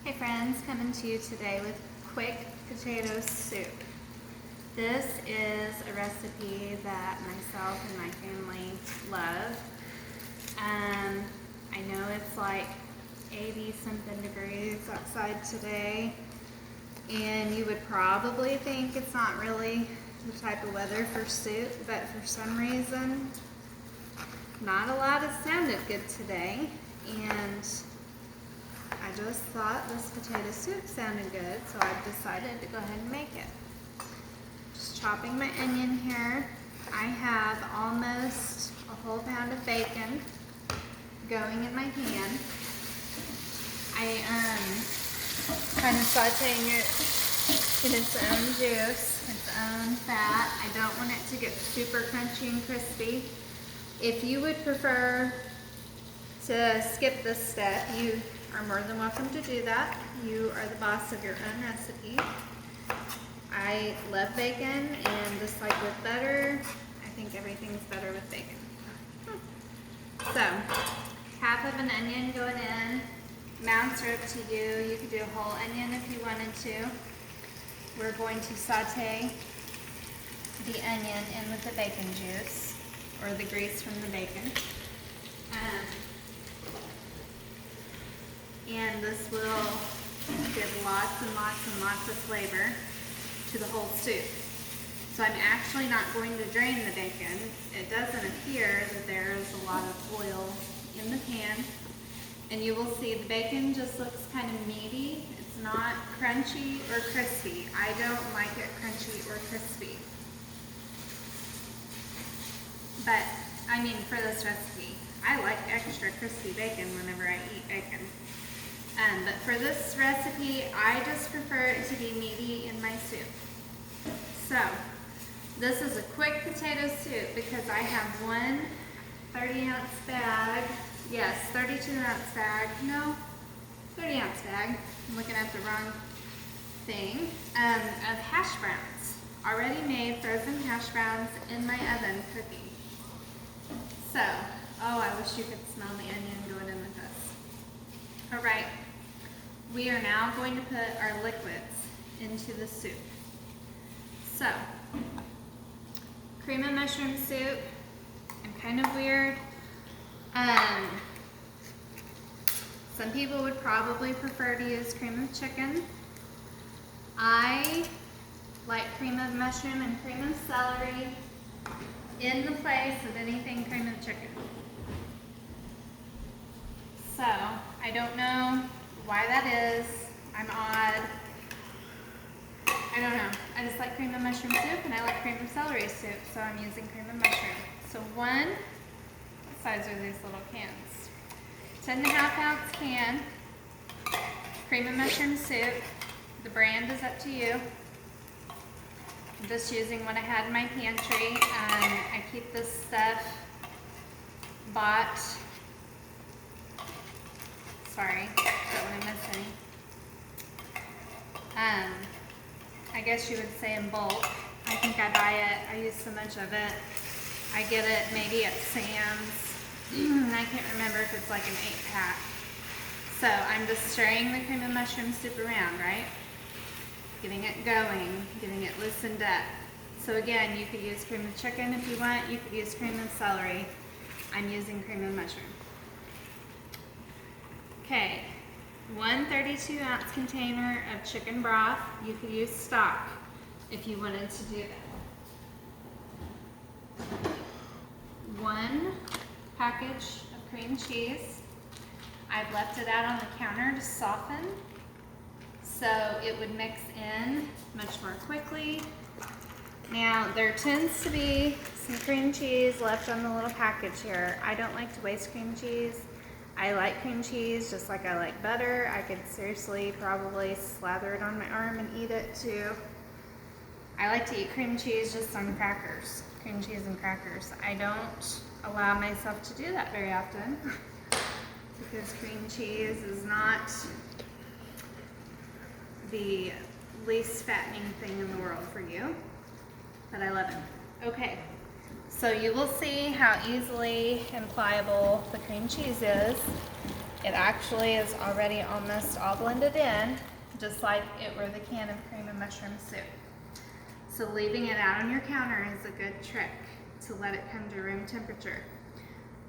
Hey friends, coming to you today with quick potato soup. This is a recipe that myself and my family love. I know it's like 80 something degrees outside today, and you would probably think it's not really the type of weather for soup, but for some reason, not a lot has sounded good today, and I just thought this potato soup sounded good, so I decided to go ahead and make it. Just chopping my onion here. I have almost a whole pound of bacon going in my pan. I kind of sauteing it in its own juice, its own fat. I don't want it to get super crunchy and crispy. If you would prefer to skip this step, you are more than welcome to do that. You are the boss of your own recipe. I love bacon, and just like with butter, I think everything's better with bacon. So, half of an onion going in. Amounts are up to you. You could do a whole onion if you wanted to. We're going to saute the onion in with the bacon juice, or the grease from the bacon. And this will give lots and lots and lots of flavor to the whole soup. So I'm actually not going to drain the bacon. It doesn't appear that there is a lot of oil in the pan. And you will see the bacon just looks kind of meaty. It's not crunchy or crispy. I don't like it crunchy or crispy. But, I mean, for this recipe, I like extra crispy bacon whenever I eat bacon. But for this recipe, I just prefer it to be meaty in my soup. So, this is a quick potato soup because I have one 30-ounce bag, yes, 32-ounce bag, no, 30-ounce bag, I'm looking at the wrong thing, of hash browns, already made frozen hash browns in my oven cooking. So, oh, I wish you could smell the onion going in with this. All right. We are now going to put our liquids into the soup. So, cream of mushroom soup. I'm kind of weird. Some people would probably prefer to use cream of chicken. I like cream of mushroom and cream of celery in the place of anything cream of chicken. So, I don't know why that is. I'm odd. I don't know. I just like cream of mushroom soup, and I like cream of celery soup, so I'm using cream of mushroom. So what size are these little cans? 10.5-ounce can, cream of mushroom soup. The brand is up to you. I'm just using what I had in my pantry. I keep this stuff bought. Sorry, is that what I'm missing? I guess you would say in bulk. I think I buy it, I use so much of it. I get it maybe at Sam's. I can't remember if it's like an 8-pack. So I'm just stirring the cream of mushroom soup around, right? Getting it going, getting it loosened up. So again, you could use cream of chicken if you want. You could use cream of celery. I'm using cream of mushroom. Okay, one 32-ounce container of chicken broth. You could use stock if you wanted to do that. One package of cream cheese. I've left it out on the counter to soften so it would mix in much more quickly. Now, there tends to be some cream cheese left on the little package here. I don't like to waste cream cheese. I like cream cheese just like I like butter. I could seriously probably slather it on my arm and eat it too. I like to eat cream cheese just on crackers, cream cheese and crackers. I don't allow myself to do that very often because cream cheese is not the least fattening thing in the world for you, but I love it. Okay. So you will see how easily and pliable the cream cheese is. it actually is already almost all blended in, just like it were the can of cream and mushroom soup. So leaving it out on your counter is a good trick to let it come to room temperature.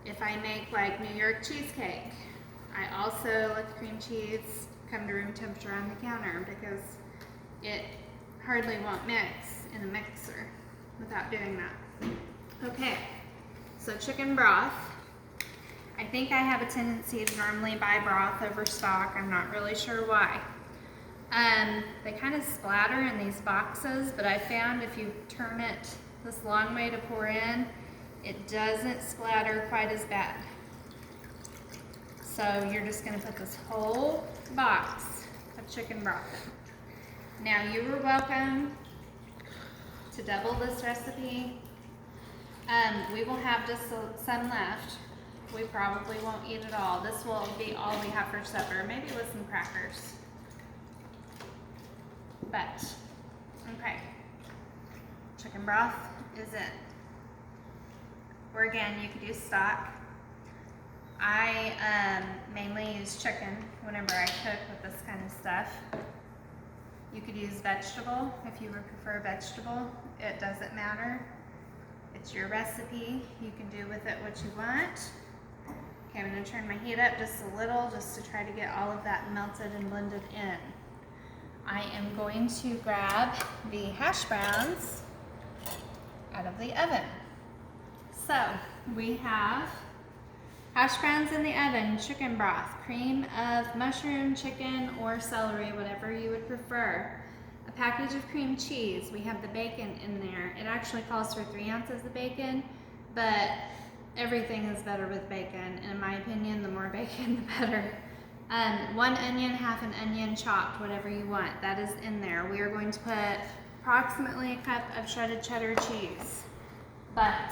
If I make like New York cheesecake, I also let the cream cheese come to room temperature on the counter because it hardly won't mix in a mixer without doing that. Okay, so chicken broth. I think I have a tendency to normally buy broth over stock. I'm not really sure why. They kind of splatter in these boxes, but I found if you turn it this long way to pour in, it doesn't splatter quite as bad. So you're just going to put this whole box of chicken broth in. Now you are welcome to double this recipe. We will have just some left. We probably won't eat it all. This will be all we have for supper, maybe with some crackers. But, okay, chicken broth is in. Or again, you could use stock. I mainly use chicken whenever I cook with this kind of stuff. You could use vegetable if you would prefer vegetable. It doesn't matter. It's your recipe. You can do with it what you want. Okay, I'm going to turn my heat up just a little just to try to get all of that melted and blended in. I am going to grab the hash browns out of the oven. So we have hash browns in the oven, chicken broth, cream of mushroom, chicken, or celery, whatever you would prefer. A package of cream cheese. We have the bacon in there. It actually calls for 3 ounces of bacon, but everything is better with bacon. And in my opinion, the more bacon, the better. 1 onion, half an onion chopped, whatever you want. That is in there. We are going to put approximately a cup of shredded cheddar cheese. But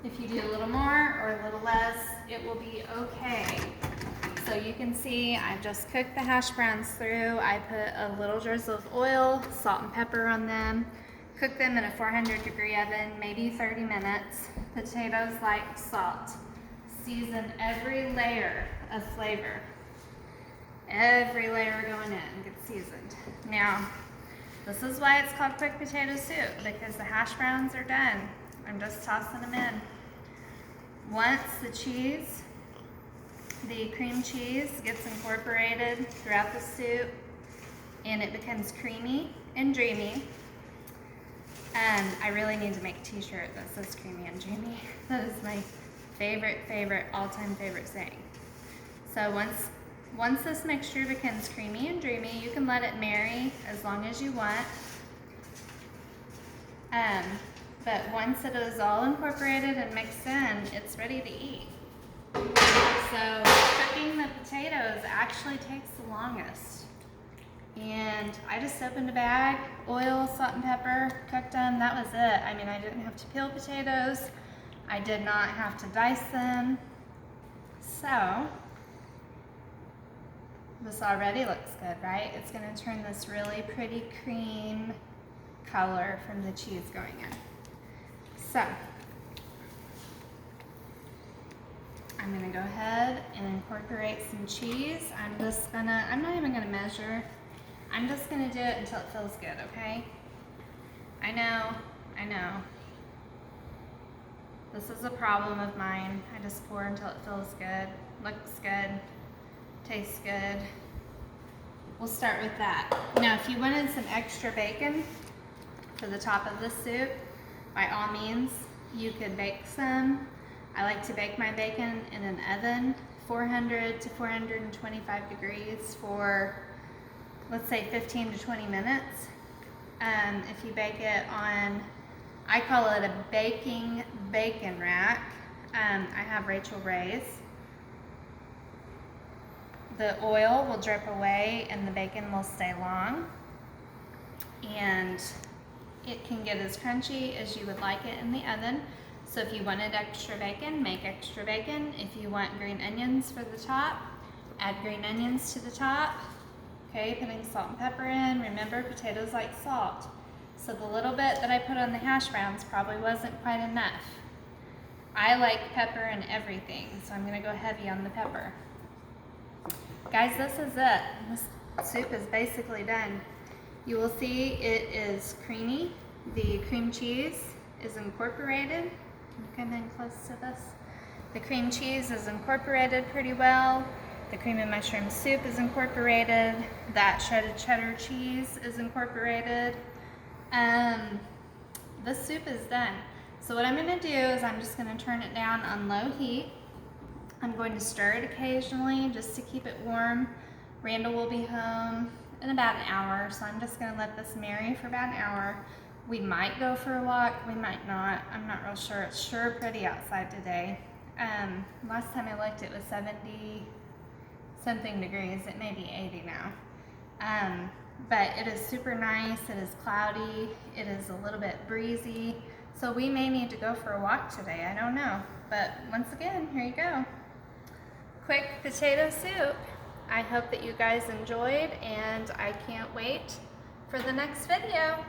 if you do a little more or a little less, it will be okay. So you can see I've just cooked the hash browns through. I put a little drizzle of oil, salt and pepper on them. Cook them in a 400-degree oven, maybe 30 minutes. Potatoes like salt. Season every layer of flavor. Every layer going in gets seasoned. Now, this is why it's called quick potato soup, because the hash browns are done. I'm just tossing them in. Once the cream cheese gets incorporated throughout the soup and it becomes creamy and dreamy, I really need to make a t-shirt that says creamy and dreamy. That is my favorite, all-time favorite saying. So once this mixture becomes creamy and dreamy, you can let it marry as long as you want. But once it is all incorporated and mixed in, it's ready to eat. So cooking the potatoes actually takes the longest. And I just opened a bag, oil, salt and pepper, cooked them, that was it. I mean, I didn't have to peel potatoes. I did not have to dice them. So, this already looks good, right? It's gonna turn this really pretty cream color from the cheese going in. So, I'm gonna go ahead and incorporate some cheese. I'm not even gonna measure. I'm just gonna do it until it feels good, okay? I know. This is a problem of mine. I just pour until it feels good, looks good, tastes good. We'll start with that. Now, if you wanted some extra bacon for the top of the soup, by all means, you could bake some. I like to bake my bacon in an oven, 400 to 425 degrees for, let's say, 15 to 20 minutes. If you bake it on, I call it a baking bacon rack. I have Rachel Ray's. The oil will drip away and the bacon will stay long. And it can get as crunchy as you would like it in the oven. So if you wanted extra bacon, make extra bacon. If you want green onions for the top, add green onions to the top. Okay, putting salt and pepper in. Remember, potatoes like salt. So the little bit that I put on the hash browns probably wasn't quite enough. I like pepper in everything, so I'm gonna go heavy on the pepper. Guys, this is it. This soup is basically done. You will see it is creamy. The cream cheese is incorporated. Come in close to this. The cream cheese is incorporated pretty well. The cream and mushroom soup is incorporated. That shredded cheddar cheese is incorporated. This soup is done. So what I'm going to do is I'm just going to turn it down on low heat. I'm going to stir it occasionally just to keep it warm. Randall will be home in about an hour, so I'm just going to let this marry for about an hour. We might go for a walk, we might not. I'm not real sure. It's sure pretty outside today. Last time I looked, it was 70 something degrees. It may be 80 now. But it is super nice. It is cloudy. It is a little bit breezy. So we may need to go for a walk today. I don't know. But once again, here you go. Quick potato soup. I hope that you guys enjoyed, and I can't wait for the next video.